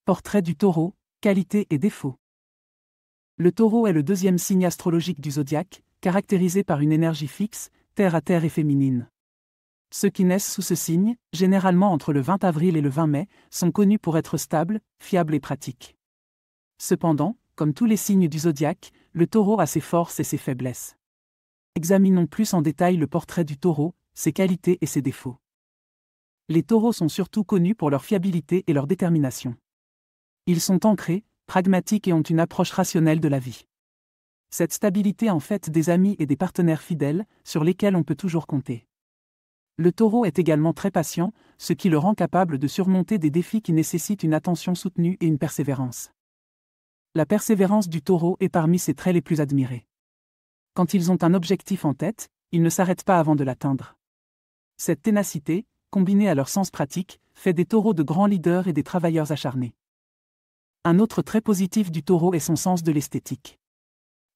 Portrait du Taureau, qualités et défauts. Le Taureau est le deuxième signe astrologique du zodiaque, caractérisé par une énergie fixe, terre à terre et féminine. Ceux qui naissent sous ce signe, généralement entre le 20 avril et le 20 mai, sont connus pour être stables, fiables et pratiques. Cependant, comme tous les signes du zodiaque, le Taureau a ses forces et ses faiblesses. Examinons plus en détail le portrait du Taureau, ses qualités et ses défauts. Les Taureaux sont surtout connus pour leur fiabilité et leur détermination. Ils sont ancrés, pragmatiques et ont une approche rationnelle de la vie. Cette stabilité en fait des amis et des partenaires fidèles, sur lesquels on peut toujours compter. Le Taureau est également très patient, ce qui le rend capable de surmonter des défis qui nécessitent une attention soutenue et une persévérance. La persévérance du Taureau est parmi ses traits les plus admirés. Quand ils ont un objectif en tête, ils ne s'arrêtent pas avant de l'atteindre. Cette ténacité, combinée à leur sens pratique, fait des Taureaux de grands leaders et des travailleurs acharnés. Un autre trait positif du Taureau est son sens de l'esthétique.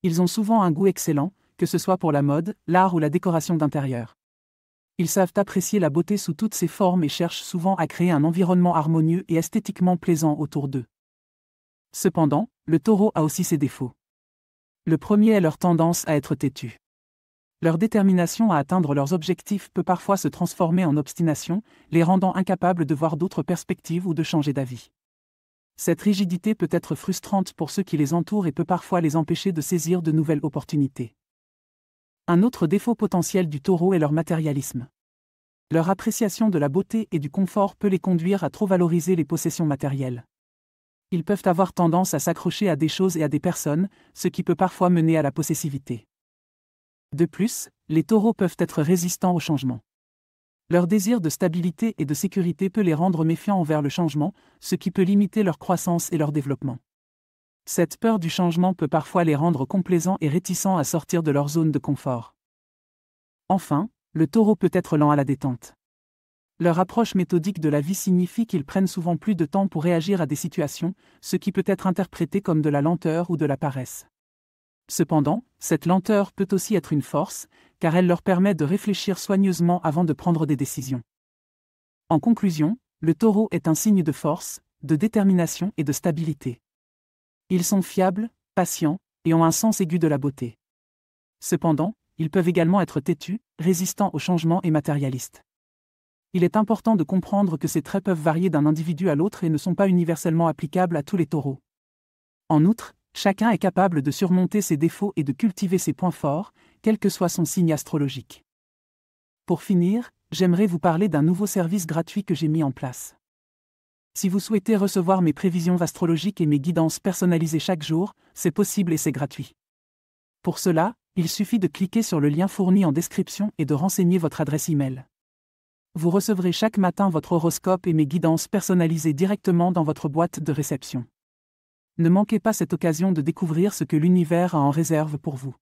Ils ont souvent un goût excellent, que ce soit pour la mode, l'art ou la décoration d'intérieur. Ils savent apprécier la beauté sous toutes ses formes et cherchent souvent à créer un environnement harmonieux et esthétiquement plaisant autour d'eux. Cependant, le Taureau a aussi ses défauts. Le premier est leur tendance à être têtus. Leur détermination à atteindre leurs objectifs peut parfois se transformer en obstination, les rendant incapables de voir d'autres perspectives ou de changer d'avis. Cette rigidité peut être frustrante pour ceux qui les entourent et peut parfois les empêcher de saisir de nouvelles opportunités. Un autre défaut potentiel du Taureau est leur matérialisme. Leur appréciation de la beauté et du confort peut les conduire à trop valoriser les possessions matérielles. Ils peuvent avoir tendance à s'accrocher à des choses et à des personnes, ce qui peut parfois mener à la possessivité. De plus, les Taureaux peuvent être résistants au changement. Leur désir de stabilité et de sécurité peut les rendre méfiants envers le changement, ce qui peut limiter leur croissance et leur développement. Cette peur du changement peut parfois les rendre complaisants et réticents à sortir de leur zone de confort. Enfin, le Taureau peut être lent à la détente. Leur approche méthodique de la vie signifie qu'ils prennent souvent plus de temps pour réagir à des situations, ce qui peut être interprété comme de la lenteur ou de la paresse. Cependant, cette lenteur peut aussi être une force, car elle leur permet de réfléchir soigneusement avant de prendre des décisions. En conclusion, le Taureau est un signe de force, de détermination et de stabilité. Ils sont fiables, patients, et ont un sens aigu de la beauté. Cependant, ils peuvent également être têtus, résistants au changement et matérialistes. Il est important de comprendre que ces traits peuvent varier d'un individu à l'autre et ne sont pas universellement applicables à tous les Taureaux. En outre, chacun est capable de surmonter ses défauts et de cultiver ses points forts, quel que soit son signe astrologique. Pour finir, j'aimerais vous parler d'un nouveau service gratuit que j'ai mis en place. Si vous souhaitez recevoir mes prévisions astrologiques et mes guidances personnalisées chaque jour, c'est possible et c'est gratuit. Pour cela, il suffit de cliquer sur le lien fourni en description et de renseigner votre adresse email. Vous recevrez chaque matin votre horoscope et mes guidances personnalisées directement dans votre boîte de réception. Ne manquez pas cette occasion de découvrir ce que l'univers a en réserve pour vous.